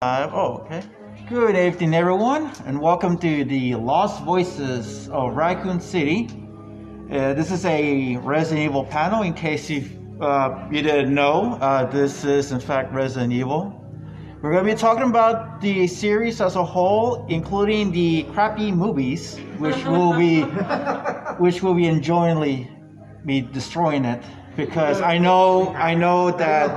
Oh, okay. Good evening, everyone, and welcome to the Lost Voices of Raccoon City. This is a Resident Evil panel. In case you didn't know, this is in fact Resident Evil. We're going to be talking about the series as a whole, including the crappy movies, which will be enjoyingly be destroying it because I know that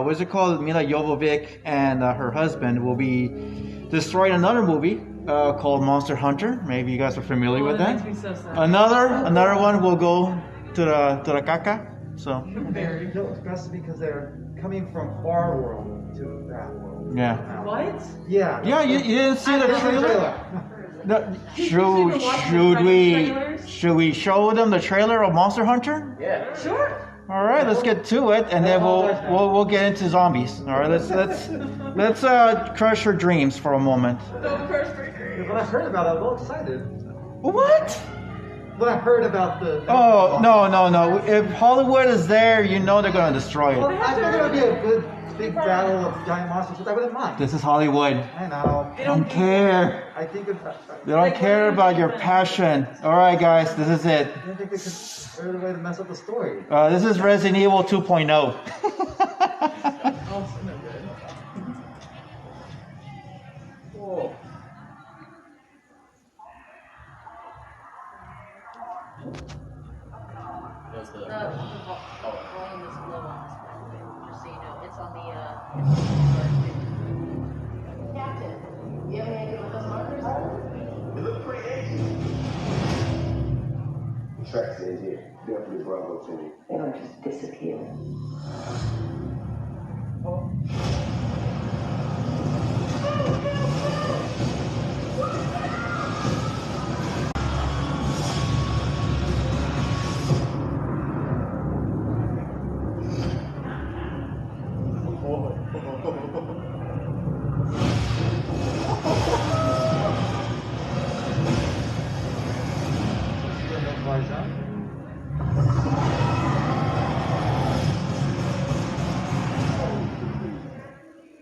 what's it called? Mila Jovovich and her husband will be destroying another movie called Monster Hunter. Maybe you guys are familiar with that. Makes me so sad. Another one will go to the caca. So No, especially because they're coming from our world to that world. yeah, What? Yeah. yeah. You didn't see the There's a trailer? No, Did you even watch the trailers? should we show them the trailer of Monster Hunter? Yeah. Sure. All right, let's get to it, and then we'll get into zombies. All right, let's crush her dreams for a moment. Don't curse me. When I heard about it, I was all excited. What? When I heard about the... Oh no! If Hollywood is there, you know they're gonna destroy Well, it. I thought it would be a good big battle of giant monsters, but I wouldn't mind. This is Hollywood. I know. They don't care. I think it's... They don't care about your passion. All right, guys, this is it. I think it could early way to mess up the story. This is Resident Evil 2.0. Oh, no good. Whoa. What's the The volume is low on this one, just so you know. It's on the, Captain, you have any idea what those markers are? It looks pretty ancient. The track says here, definitely Bravo City. They don't just disappear. Why is that?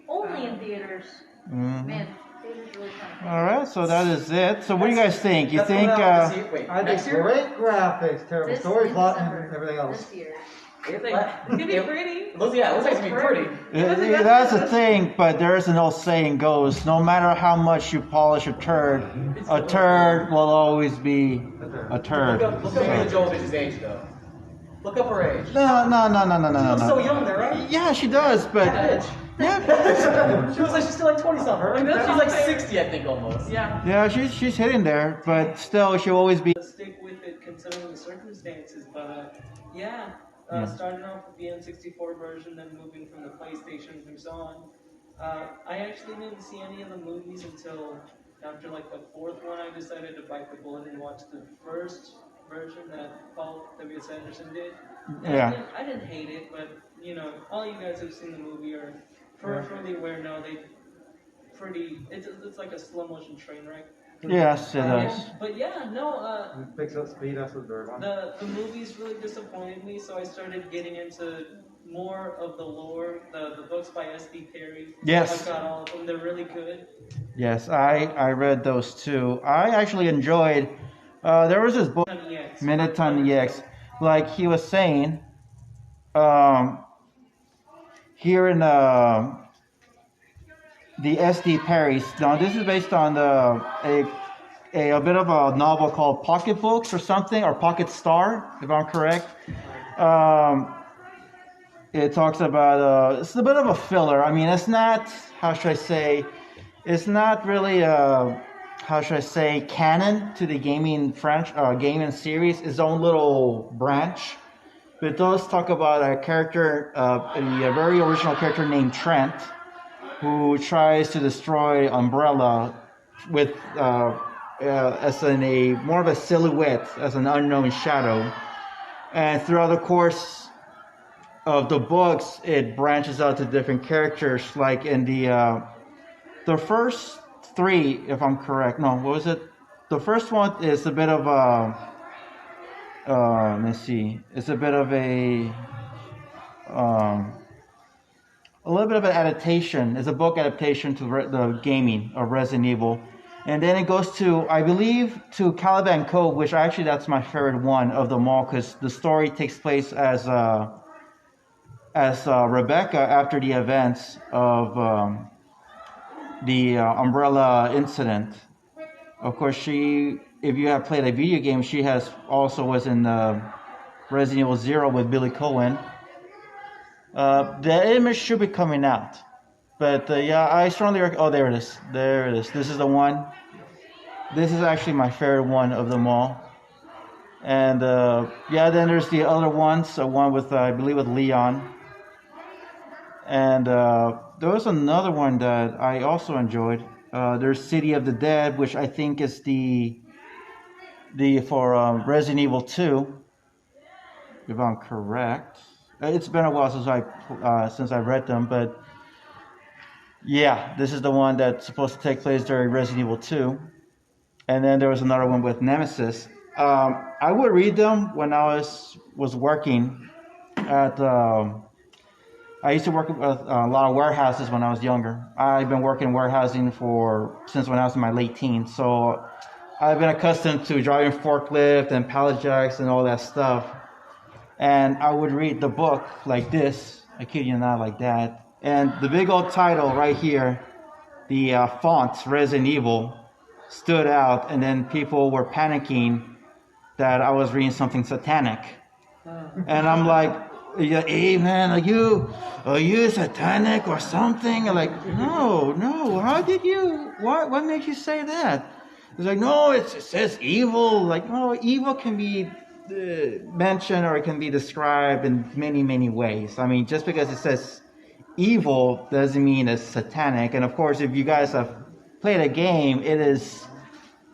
Only in theaters. Mhm. Man, theaters really kind All right, so that is it. So what do you guys think? You That's think? what I have to see. Wait, I think next year? great graphics, terrible This story, in plot, December, and everything else. This year. It's gonna be pretty. It looks like it's gonna be pretty. That's the thing, but there's an old saying goes: no matter how much you polish a turd will always be a turd. Look up Mila Jovovich's age, though. Look up her age. No. She looks so young there, right? Yeah, she does, but Bitch. yeah, She looks like she's still like 20 something. That's She's like not fair. 60, I think, almost. Yeah. yeah, she's hitting there, but still, she'll always be. Stick with it considering the circumstances, but Yeah. starting off with the N64 version, then moving from the PlayStation and so on. I actually didn't see any of the movies until after like the fourth one. I decided to bite the bullet and watch the first version that Paul W.S. Anderson did. And Yeah. I didn't hate it, but you know, all you guys have seen the movie are peripherally aware now. It's like a slow motion train wreck. Yes, it does. But yeah, no. It picks up speed after the third one. The movies really disappointed me, so I started getting into more of the lore. The books by S.D. Perry. Yes. I've got all of them. They're really good. Yes, I read those too. I actually enjoyed. There was this book, On EX. Minute on EX, like he was saying. Here in the S.D. Perry's. Now this is based on a bit of a novel called Pocket Books or something, or Pocket Star, if I'm correct. It talks about it's a bit of a filler. I mean, it's not, how should I say, it's not really how should I say, canon to the gaming series. Its own little branch. But it does talk about a character, a very original character named Trent, who tries to destroy Umbrella with as in a more of a silhouette, as an unknown shadow. And throughout the course of the books, it branches out to different characters. Like in the first three, if I'm correct. No, what was it? The first one is a bit of a let's see. It's a bit of a a little bit of an adaptation. It's a book adaptation to the gaming of Resident Evil. And then it goes to, I believe, to Caliban Cove, which actually that's my favorite one of them all, because the story takes place as Rebecca after the events of the Umbrella incident. Of course, if you have played a video game, she has also was in Resident Evil 0 with Billy Cohen. The image should be coming out. But yeah, I strongly recommend. Oh, there it is. There it is. This is the one. This is actually my favorite one of them all. And yeah, then there's the other ones. One with, I believe, with Leon. And there was another one that I also enjoyed. There's City of the Dead, which I think is the for Resident Evil 2, if I'm correct. It's been a while since I read them, but yeah, this is the one that's supposed to take place during Resident Evil 2. And then there was another one with Nemesis. I would read them when I was working at. I used to work with a lot of warehouses when I was younger. I've been working warehousing since when I was in my late teens. So I've been accustomed to driving forklift and pallet jacks and all that stuff. And I would read the book like this. I kid you not, like that. And the big old title right here, the font Resident Evil, stood out. And then people were panicking that I was reading something satanic. And I'm like, yeah, hey man, are you satanic or something? I'm like, no, how did you, what made you say that? It's like, no, it says evil. Like, no, evil can be mentioned or it can be described in many, many ways. I mean, just because it says evil doesn't mean it's satanic. And of course, if you guys have played a game, it is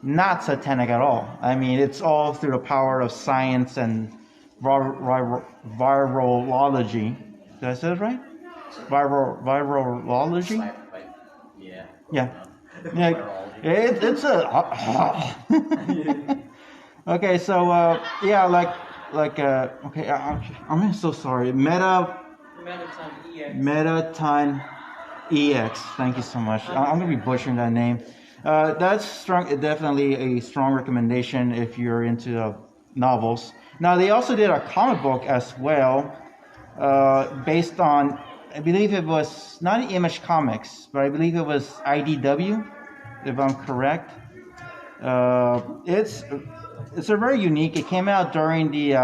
not satanic at all. I mean, it's all through the power of science and virology. Did I say it right? Virology? Yeah. Yeah. It's a. Okay, so yeah, okay, I'm so sorry. Metaton EX. Thank you so much. I'm gonna be butchering that name. That's strong. Definitely a strong recommendation if you're into novels. Now they also did a comic book as well, based on, I believe it was not Image Comics, but I believe it was IDW, if I'm correct. It's a very unique. It came out during the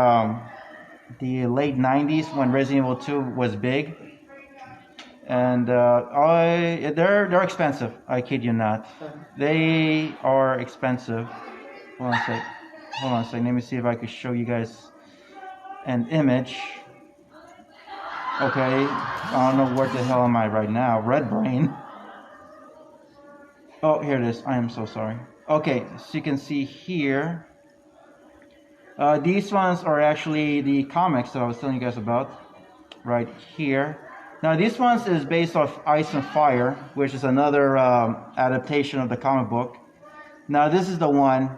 late '90s when Resident Evil 2 was big, and they're expensive. I kid you not, they are expensive. Hold on a sec. Let me see if I could show you guys an image. Okay, I don't know where the hell am I right now. Red brain. Oh, here it is. I am so sorry. Okay, so you can see here. These ones are actually the comics that I was telling you guys about. Right here. Now, this one is based off Ice and Fire, which is another adaptation of the comic book. Now, this is the one.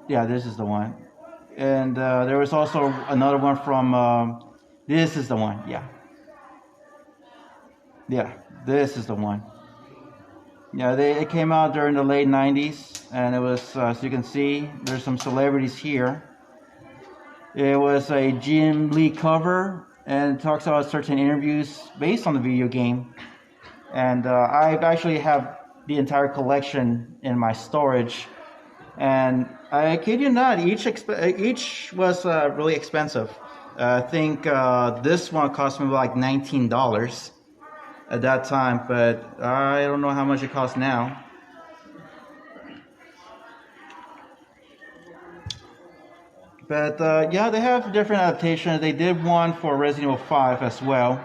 Yeah, this is the one. And there was also another one from, this is the one, yeah. Yeah, this is the one. Yeah, it came out during the late 90s, and it was, as you can see, there's some celebrities here. It was a Jim Lee cover, and it talks about certain interviews based on the video game. And I actually have the entire collection in my storage. And I kid you not, each was really expensive. I think this one cost me like $19 at that time, but I don't know how much it costs now. But yeah, they have different adaptations. They did one for Resident Evil 5 as well.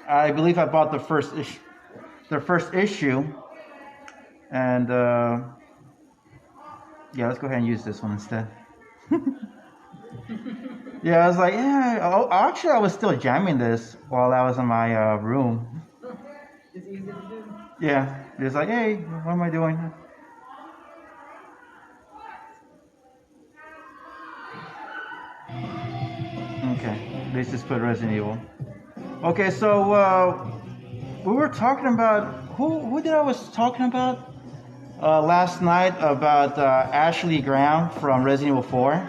I believe I bought the first issue, and yeah, let's go ahead and use this one instead. Yeah, I was like, yeah. Actually, I was still jamming this while I was in my room. It's easy to do. Yeah, just like, hey, what am I doing? Okay, let's just put Resident Evil. Okay, so we were talking about who did I was talking about last night about Ashley Graham from Resident Evil 4.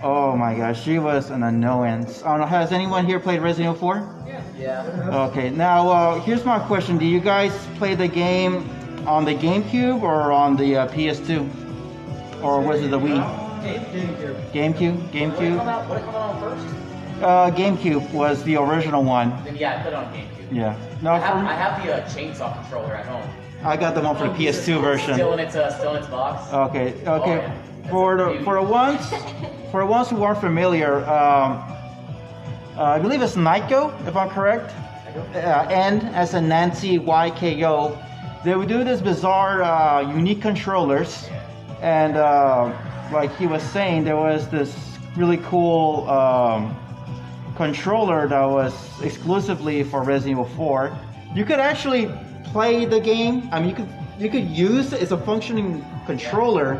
Oh my gosh, she was an annoyance. I don't know, has anyone here played Resident Evil 4? Yeah. Okay, now here's my question: do you guys play the game on the GameCube or on the PS2, or was it the Wii? GameCube. What did come out on first? GameCube was the original one. Then yeah, I put it on GameCube. Yeah. No, I have the chainsaw controller at home. I got the one for the PS2 version. Still in its box. Okay. Oh, yeah. For the ones who aren't familiar, I believe it's Nyko, if I'm correct. N as in Nancy, YKO. They would do this bizarre, unique controllers, and like he was saying, there was this really cool controller that was exclusively for Resident Evil 4. You could actually play the game. I mean, you could use it as a functioning controller,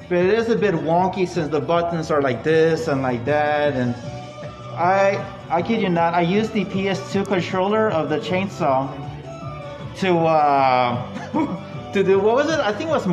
but it is a bit wonky since the buttons are like this and like that. And I kid you not, I used the PS2 controller of the chainsaw to to do, what was it? I think it was